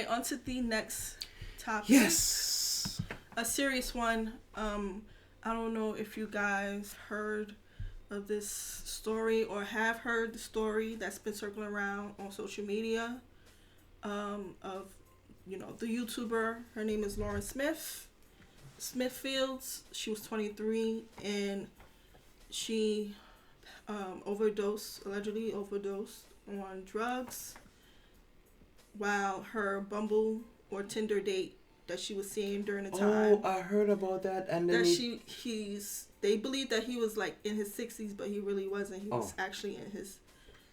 right, on to the next topic. Yes. A serious one. I don't know if you guys heard of this story or have heard the story that's been circling around on social media. Of the YouTuber. Her name is Lauren Smithfields. She was 23 and she allegedly overdosed on drugs while her Bumble or Tinder date that she was seeing during the time. Oh, I heard about that, and then they believe that he was like in his 60s, but he really wasn't. He was actually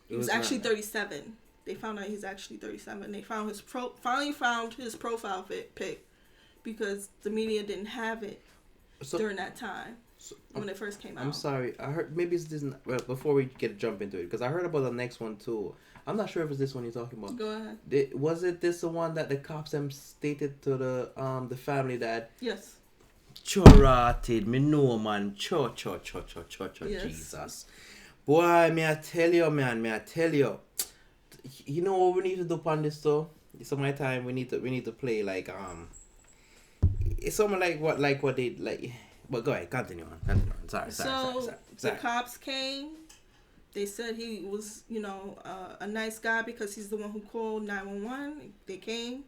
he was actually 37. They found out he's actually 37. They found finally found his profile pic because the media didn't have it during that time when it first came out. I'm sorry. I heard maybe it's this. Well, before we jump into it, because I heard about the next one too. I'm not sure if it's this one you're talking about. Go ahead. Was it this the one that the cops stated to the family that? Yes. Chorated me no man. Cho yes. Jesus. Boy, may I tell you, man. May I tell you. You know what we need to do on this though? Some of my time we need to play like it's something like what they like. But go ahead, continue on. Sorry. The cops came. They said he was, a nice guy because he's the one who called 911. They came,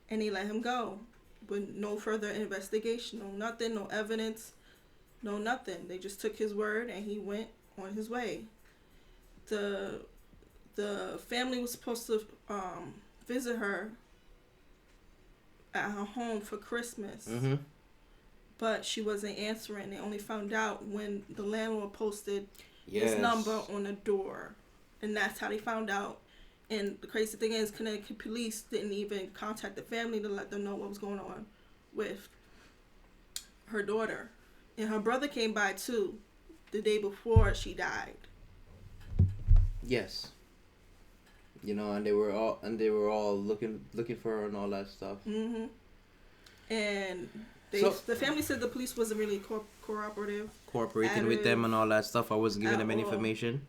and they let him go, with no further investigation, no nothing, no evidence, no nothing. They just took his word, and he went on his way. The family was supposed to visit her at her home for Christmas. Mm-hmm. But she wasn't answering. They only found out when the landlord posted his number on the door. And that's how they found out. And the crazy thing is, Connecticut police didn't even contact the family to let them know what was going on with her daughter. And her brother came by too, the day before she died. Yes. And they were all looking for her and all that stuff. Mm-hmm. And the family said the police wasn't really cooperating with them and all that stuff. I wasn't giving them any information.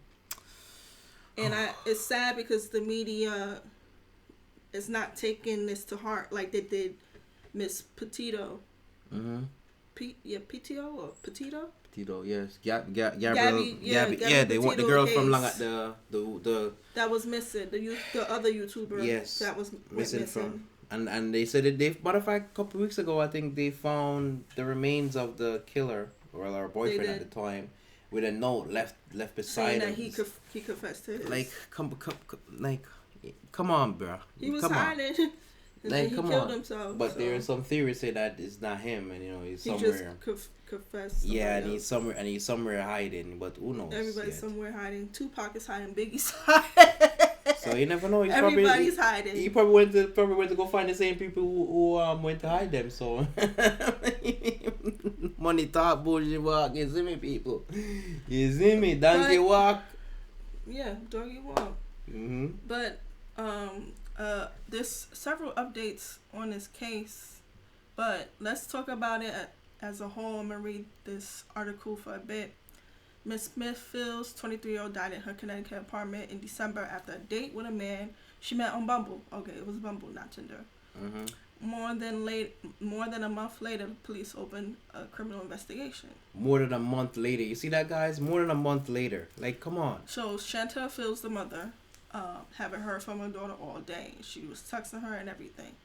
And it's sad because the media is not taking this to heart like they did Miss Petito. Mm-hmm. Petito or Petito? Petito, yes. Gabby, they want the girl from long at the that was missing. The other YouTuber. Yes. That was missing from. And they said that matter of fact, a couple of weeks ago, I think they found the remains of the killer, or her boyfriend at the time, with a note left beside him. Saying that he confessed to his. Like, come on, bro. He was hiding. And then he killed himself. But there are some theories say that it's not him, and he's somewhere. He just confessed. Yeah, and he's somewhere hiding, but who knows? Everybody's somewhere hiding. Tupac is hiding. Biggie's hiding. So you never know. Everybody's hiding. He probably went to go find the same people who went to hide them. So money talk, bullshit walk. You see me, people? You see me? Donkey walk. Yeah, doggy walk. Mm-hmm. But there's several updates on this case, but let's talk about it as a whole. I'm gonna read this article for a bit. Miss Smithfields, 23-year-old, died in her Connecticut apartment in December after a date with a man she met on Bumble. Okay, it was Bumble, not Tinder. Mm-hmm. More than a month later, the police opened a criminal investigation. More than a month later. You see that, guys? More than a month later. Like, come on. So Chantel Fields, the mother, haven't heard from her daughter all day. She was texting her and everything.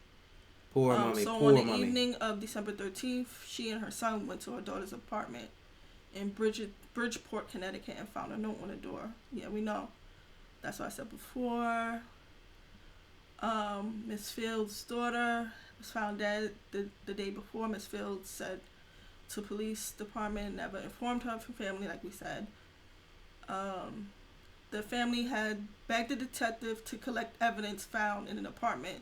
Poor mommy. So on the evening of December 13th, she and her son went to her daughter's apartment in Bridgeport, Connecticut, and found a note on the door. Yeah, we know. That's what I said before. Miss Fields' daughter was found dead the day before. Miss Fields said to police department never informed her of her family, like we said. The family had begged the detective to collect evidence found in an apartment.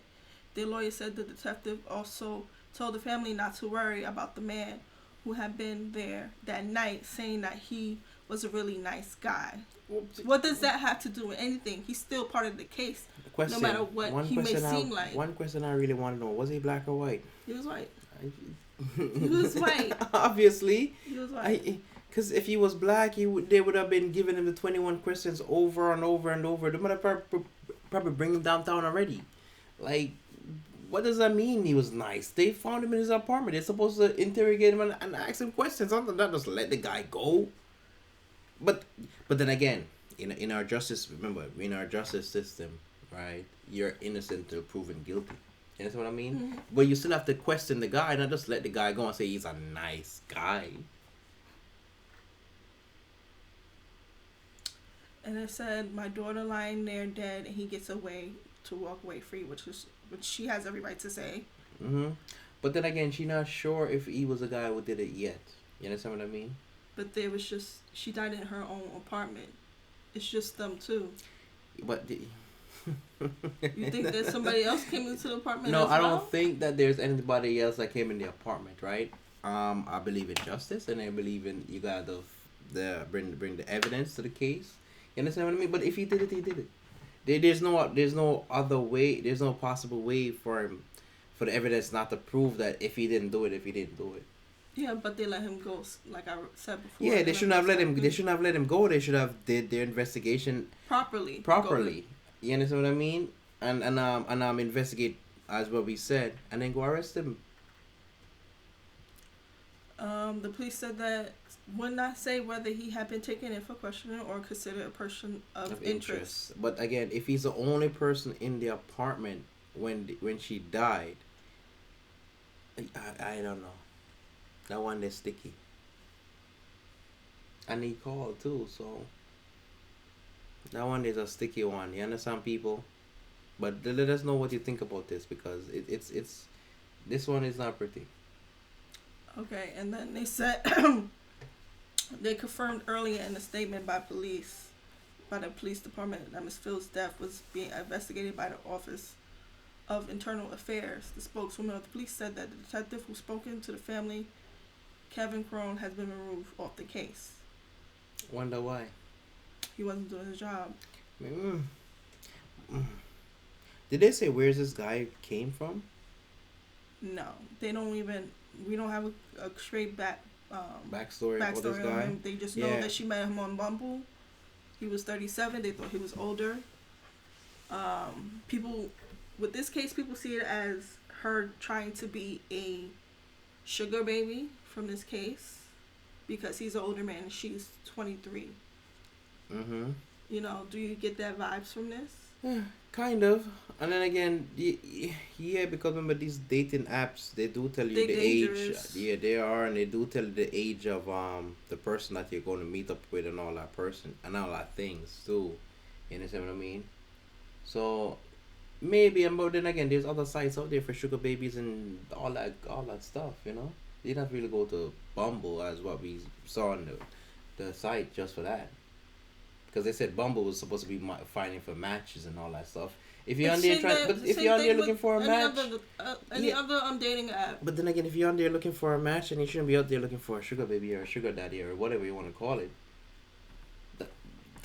The lawyer said the detective also told the family not to worry about the man who had been there that night, saying that he was a really nice guy. What does that have to do with anything? He's still part of the case, no matter what he may seem like. One question I really want to know, was he black or white? He was white. He was white. Obviously. He was white. Because if he was black, they would have been giving him the 21 questions over and over and over. They might have probably bring him downtown already. Like, What does that mean? He was nice. They found him in his apartment. They're supposed to interrogate him and ask him questions. Not just let the guy go. But then again, in our justice, remember, in our justice system, right? You're innocent until proven guilty. You know what I mean? Mm-hmm. But you still have to question the guy, not just let the guy go and say he's a nice guy. And it said, my daughter lying there dead, and he gets away to walk away free, which she has every right to say. Mm-hmm. But then again, she's not sure if he was the guy who did it yet. You understand what I mean? But there was just, she died in her own apartment. It's just them two. But You think that somebody else came into the apartment? No, as I well? don't think that there's anybody else that came in the apartment, right? I believe in justice, and I believe in you gotta bring the evidence to the case. You understand what I mean? But if he did it, he did it. There's no other way. There's no possible way for the evidence not to prove that if he didn't do it. Yeah, but they let him go, like I said before. Yeah, they shouldn't have let him. They shouldn't have let him go. They should have did their investigation properly. You understand what I mean? And investigate as what we said, and then go arrest him. The police said that would not say whether he had been taken in for questioning or considered a person of interest. But again, if he's the only person in the apartment when she died, I don't know. That one is sticky. And he called too, so that one is a sticky one. You understand, people? But let us know what you think about this, because it's this one is not pretty. Okay, and then they said they confirmed earlier in a statement by the police department, that Ms. Fields' death was being investigated by the Office of Internal Affairs. The spokeswoman of the police said that the detective who spoken to the family, Kevin Crone, has been removed off the case. Wonder why? He wasn't doing his job. Did they say where's this guy came from? No, they don't even. We don't have a straight backstory about this on guy. him. They just know that she met him on Bumble. He was 37. They thought he was older. People with this case, people see it as her trying to be a sugar baby from this case, because he's an older man and she's 23. Mm-hmm. You know, do you get that vibes from this? Yeah, kind of. And then again, yeah, because remember these dating apps, they do tell you the dangerous. age. Yeah, they are, and they do tell you the age of the person that you're going to meet up with and all that person and all that things too. You understand what I mean? So maybe, but then again, there's other sites out there for sugar babies and all that stuff. You know, you don't really go to Bumble as what we saw on the site just for that. Because they said Bumble was supposed to be finding for matches and all that stuff. If you're on there looking for a match, any other dating app. But then again, if you're on there looking for a match, and you shouldn't be out there looking for a sugar baby or a sugar daddy or whatever you want to call it.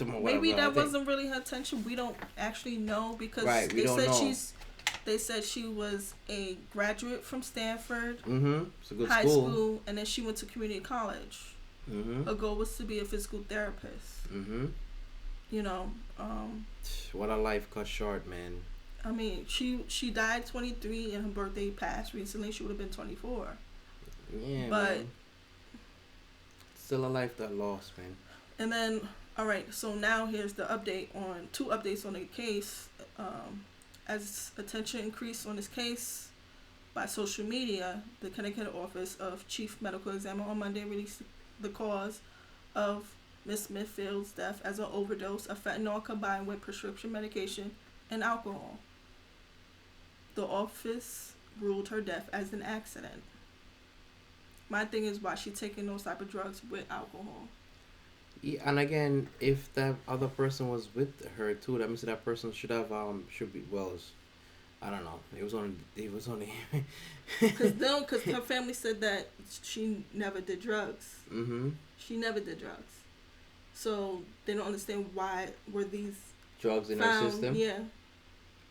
Maybe that wasn't really her intention. We don't actually know, because they said she was a graduate from Stanford It's a good high school, and then she went to community college. Her goal was to be a physical therapist. You know, what a life cut short, man. I mean, she died 23 and her birthday passed recently. She would have been 24. Yeah, but man. Still a life that lost, man. And then, all right, so now here's the two updates on the case. As attention increased on this case by social media, the Connecticut Office of Chief Medical Examiner on Monday released the cause of Miss Smithfield's death as an overdose of fentanyl combined with prescription medication and alcohol. The office ruled her death as an accident. My thing is, why she taking those type of drugs with alcohol? Yeah, and again, if that other person was with her too, that means that person should be I don't know. It was only. Because her family said that she never did drugs. She never did drugs. So they don't understand why were these drugs in found, her system. Yeah.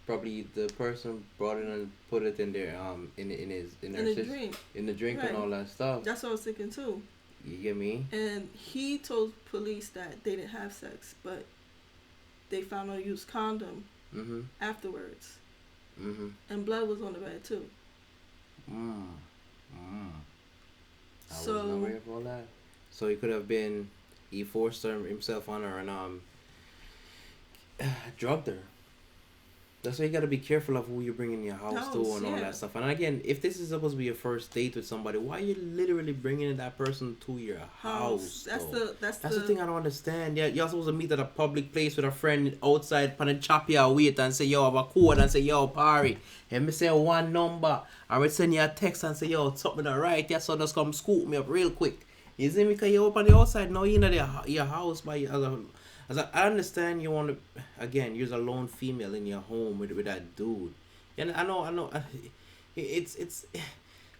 Probably the person brought it and put it in their in the drink right. And all that stuff. That's what I was thinking too. You get me? And he told police that they didn't have sex, but they found a used condom afterwards. Mm-hmm. and blood was on the bed too. Mm. Mm. I wasn't So aware of all that. So he could have been. He forced himself on her and drugged her. That's why you gotta be careful of who you bring in your house too house, and all yeah. that stuff. And again, if this is supposed to be your first date with somebody, why are you literally bringing that person to your House. house though? That's That's the the thing I don't understand. Yeah, you're supposed to meet at a public place with a friend outside, pan and chop your wait and say, yo, have a code and say, yo, party. And me say one number. I would send you a text and say, yo, something alright, yeah, so just come scoop me up real quick. You see me? Because you're up on the outside, now you're in your house by I understand you want to, again, you're a lone female in your home with that dude. And I know, it's, it,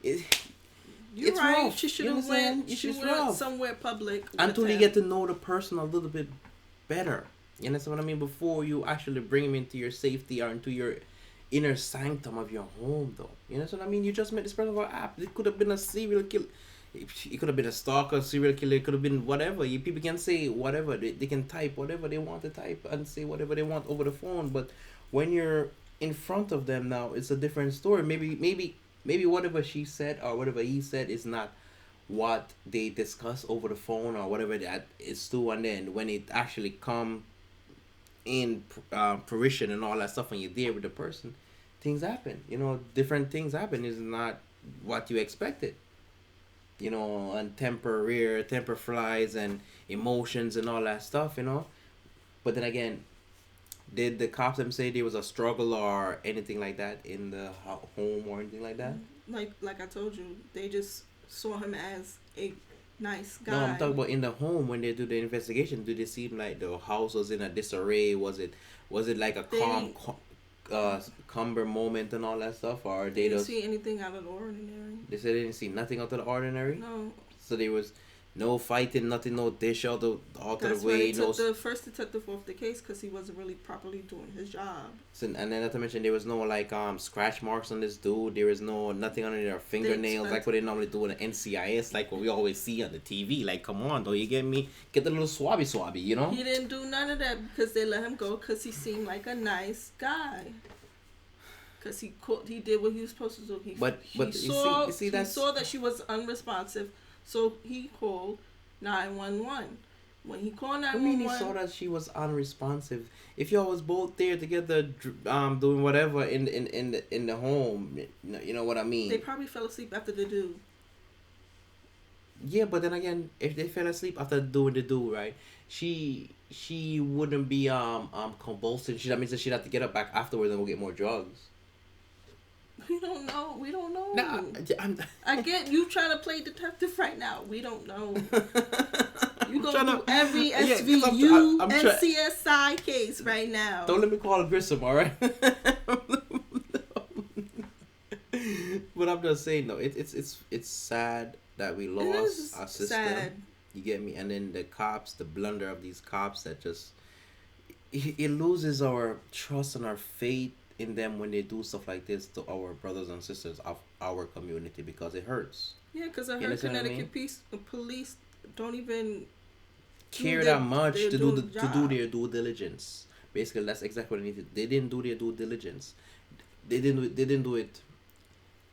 You're it's right. rough. She should You have understand? went. She It's went rough. somewhere public with Until you him. get to know the person a little bit better. You understand what I mean? Before you actually bring him into your safety or into your inner sanctum of your home, though. You know what I mean? You just met this person on app. It could have been a serial killer. It could have been a stalker, serial killer. It could have been whatever. People can say whatever. They can type whatever they want to type and say whatever they want over the phone. But when you're in front of them now, it's a different story. Maybe whatever she said or whatever he said is not what they discuss over the phone or whatever that is too. And then when it actually come in fruition and all that stuff, when you're there with the person, things happen. Different things happen. Is not what you expected. And temper flies and emotions and all that stuff. But then again, did the cops them say there was a struggle or anything like that in the home or anything like that? Like I told you, they just saw him as a nice guy. No, I'm talking about in the home when they do the investigation. Do they seem like the house was in a disarray? Was it like a cumber moment and all that stuff, or they didn't see anything out of the ordinary. They said they didn't see nothing out of the ordinary. No. So there was no fighting, nothing, no dish out of That's the why way. they took the first detective off the case because he wasn't really properly doing his job. So, and then not to mention there was no scratch marks on this dude. There was nothing on their fingernails like what they normally do in the NCIS, like what we always see on the TV. Like, come on, though, you get me? Get the little swabby, He didn't do none of that because they let him go because he seemed like a nice guy. Because he did what he was supposed to do. He saw that she was unresponsive, so he called 911. When he called 911, I mean, he saw that she was unresponsive. If y'all was both there together, doing whatever in the home, you know what I mean. They probably fell asleep after the do. Yeah, but then again, if they fell asleep after doing the do, right, she wouldn't be convulsing. That means that she'd have to get up back afterwards and go get more drugs. We don't know. Nah, I get you trying to play detective right now. We don't know. You gonna do every SVU and CSI case right now. Don't let me call Grissom, all right? But I'm just saying, though, it's sad that we lost our sister. Sad. You get me? And then the cops, the blunder of these cops that just it loses our trust and our faith in them when they do stuff like this to our brothers and sisters of our community, because it hurts. Yeah, because I heard Connecticut police don't even care that much to do their due diligence. Basically, that's exactly what they needed. They didn't do their due diligence. They didn't do it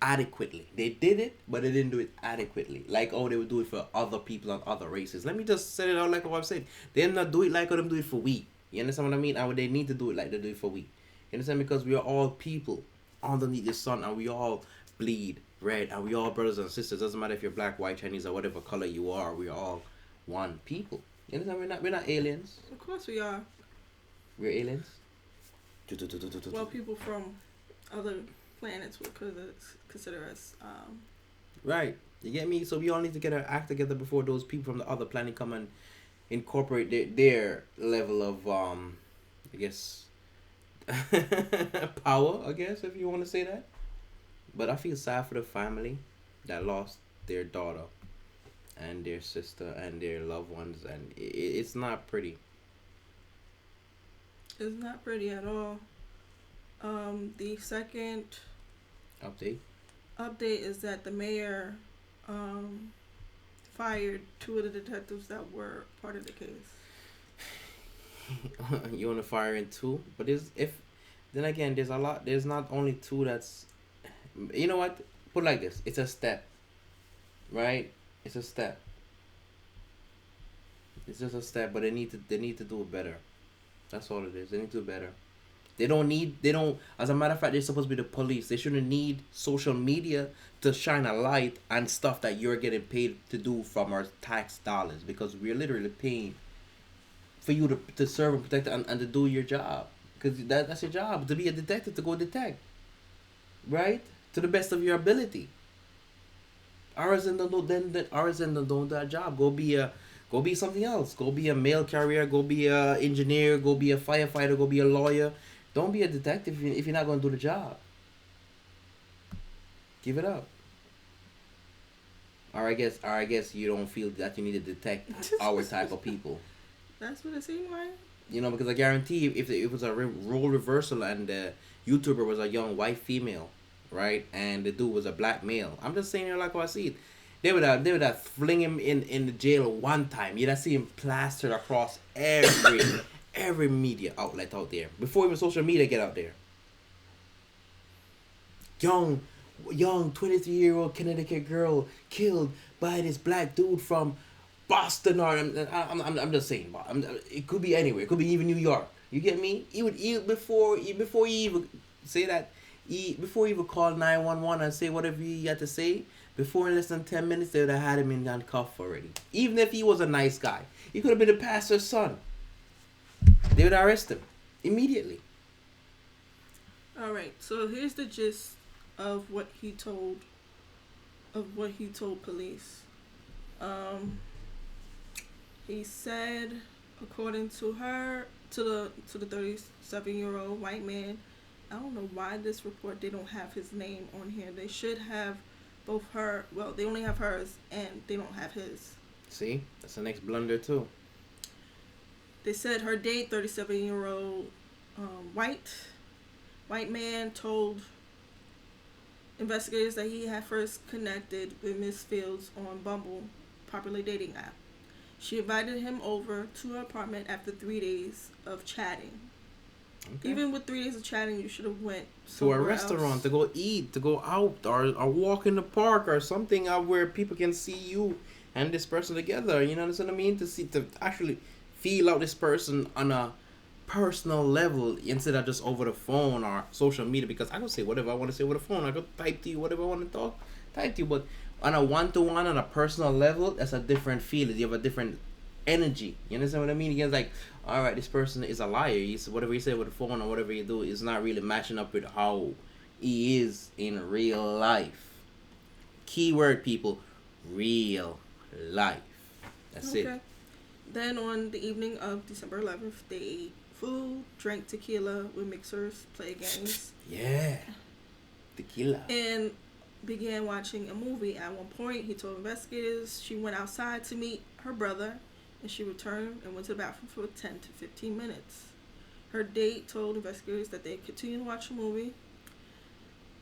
adequately. They did it, but they didn't do it adequately. Like, they would do it for other people and other races. Let me just set it out like what I'm saying. They did not do it like how them do it for we. You understand what I mean? And they need to do it like they do it for we. You understand? Because we are all people underneath the sun, and we all bleed red, and we all brothers and sisters. Doesn't matter if you're black, white, Chinese, or whatever color you are. We are all one people. You understand? We're not aliens. Of course we are. We're aliens. Well, people from other planets would consider us. Right. You get me? So we all need to get our act together before those people from the other planet come and incorporate their level of I guess power, I guess, if you want to say that. But I feel sad for the family that lost their daughter and their sister and their loved ones, and it's not pretty. It's not pretty at all. The second update is that the mayor fired 2 of the detectives that were part of the case. You want to fire in 2, but if Then again, there's a lot. There's not only two. That's, you know what? Put it like this. It's a step, right? It's a step. It's just a step, but they need to do it better. That's all it is. They need to do better. They don't as a matter of fact, they're supposed to be the police. They shouldn't need social media to shine a light on stuff that you're getting paid to do from our tax dollars, because we're literally paying for you to serve and protect and to do your job, because that's your job, to be a detective, to go detect, right, to the best of your ability. RSN don't do then RSN don't do that job. Go be something else. Go be a mail carrier. Go be a engineer. Go be a firefighter. Go be a lawyer. Don't be a detective if you're not going to do the job. Give it up. Or I guess you don't feel that you need to detect our type of people. That's what it seemed like. Because I guarantee you, if it was a role reversal and the YouTuber was a young white female, right, and the dude was a black male, I'm just saying it like what I see it. They would have fling him in the jail one time. You'd have seen him plastered across every media outlet out there before even social media get out there. Young young 23-year-old Connecticut girl killed by this black dude from Boston, or I'm just saying, it could be anywhere. It could be even New York. You get me? Before you even say that, before you even call 911 and say whatever you had to say, before in less than 10 minutes they would have had him in handcuffs already. Even if he was a nice guy, he could have been the pastor's son. They would arrest him immediately. All right. So here's the gist of what he told police. He said, according to her, to the 37-year-old white man, I don't know why this report they don't have his name on here. They should have both her. Well, they only have hers, and they don't have his. See, that's the next blunder too. They said her date, 37-year-old white man, told investigators that he had first connected with Miss Fields on Bumble, popular dating app. She invited him over to her apartment after 3 days of chatting. Okay. Even with 3 days of chatting, you should have went to a restaurant else. To go eat, to go out, or walk in the park, or something out where people can see you and this person together. You know what I mean? To actually feel out this person on a personal level instead of just over the phone or social media. Because I can say whatever I want to say over the phone. I could type to you whatever I want to type to you. But on a one-to-one, on a personal level, that's a different feeling. You have a different energy. You understand what I mean? It's like, all right, this person is a liar. Whatever you say with the phone or whatever you do is not really matching up with how he is in real life. Keyword, people, real life. That's it. Then on the evening of December 11th, they ate food, drank tequila with mixers, played games. Yeah, tequila. And began watching a movie. At one point, he told investigators she went outside to meet her brother, and she returned and went to the bathroom for 10 to 15 minutes. Her date told investigators that they continued to watch the movie.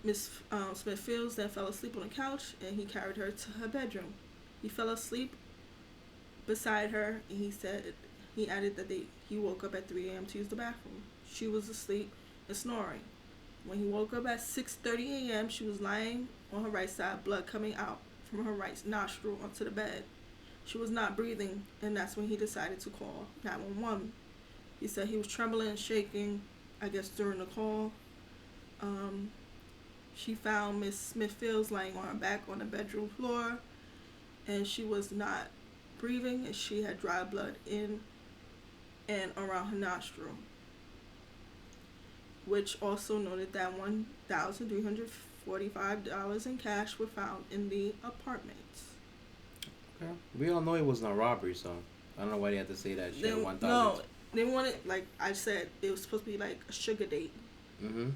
Miss Smith Fields then fell asleep on the couch, and he carried her to her bedroom. He fell asleep beside her, and he added that he woke up at 3 a.m. to use the bathroom. She was asleep and snoring. When he woke up at 6:30 a.m., she was lying on her right side, blood coming out from her right nostril onto the bed. She was not breathing, and that's when he decided to call 911. He said he was trembling and shaking, I guess, during the call. She found Miss Smith Fields lying on her back on the bedroom floor, and she was not breathing, and she had dry blood in and around her nostril, which also noted that $1,345 in cash were found in the apartment. Okay. We all know it wasn't a robbery, so I don't know why they had to say that. No, they wanted, like I said, it was supposed to be like a sugar date. Mm-hmm.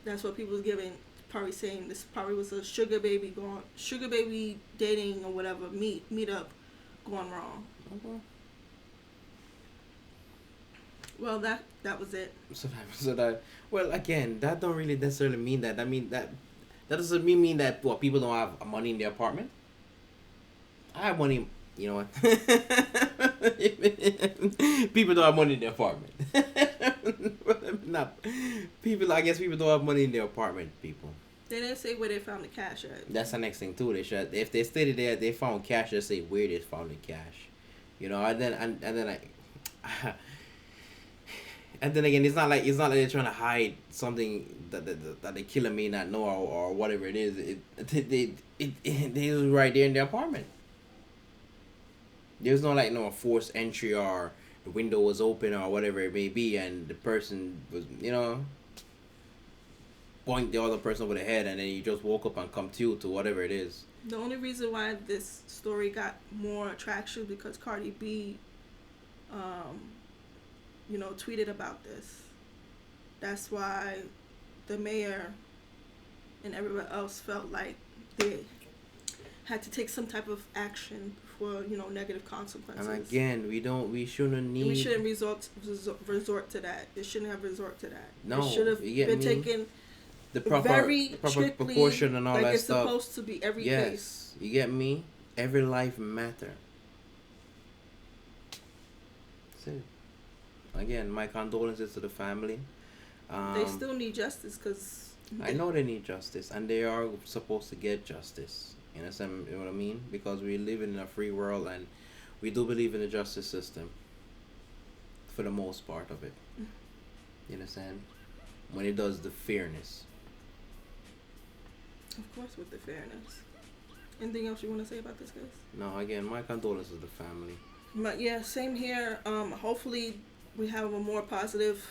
That's what people was giving. Probably saying this probably was a sugar baby dating or whatever meet up gone wrong. Okay. Well, that was it. Well, again, that don't really necessarily mean that. I mean that doesn't mean that people don't have money in their apartment. I have money. You know what? People don't have money in their apartment. Not people. I guess people don't have money in their apartment. People. They didn't say where they found the cash at. That's the next thing too. They should. If they stated there they found cash, they say where they found the cash. You know, and then like. And then again, it's not like they're trying to hide something that the killer may not know or whatever it is. It was right there in the apartment. There's no like no forced entry or the window was open or whatever it may be, and the person was point the other person over the head, and then you just woke up and come to whatever it is. The only reason why this story got more traction because Cardi B, tweeted about this. That's why the mayor and everyone else felt like they had to take some type of action for negative consequences. And again, we shouldn't need. We shouldn't resort to that. They shouldn't have resort to that. No, it should have been taken the proper proportion and all like that it's stuff. Supposed to be every yes, case. You get me. Every life matter. That's it. Again, my condolences to the family. They still need justice because I know they need justice, and they are supposed to get justice. You know what I mean? Because we live in a free world, and we do believe in the justice system. For the most part of it, you understand? When it does the fairness. Of course, with the fairness. Anything else you want to say about this case? No, again, my condolences to the family. But yeah, same here. Hopefully, we have a more positive.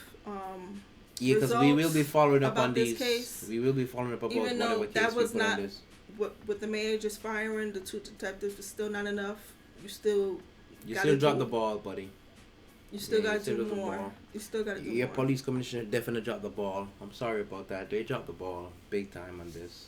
Yeah, because we will be following up on these. Case. We will be following up about even though whatever case that was we put not on this. With the mayor just firing the two detectives was still not enough. You still dropped the ball, buddy. You still got to do more. You still got to do more. Your police commissioner definitely dropped the ball. I'm sorry about that. They dropped the ball big time on this.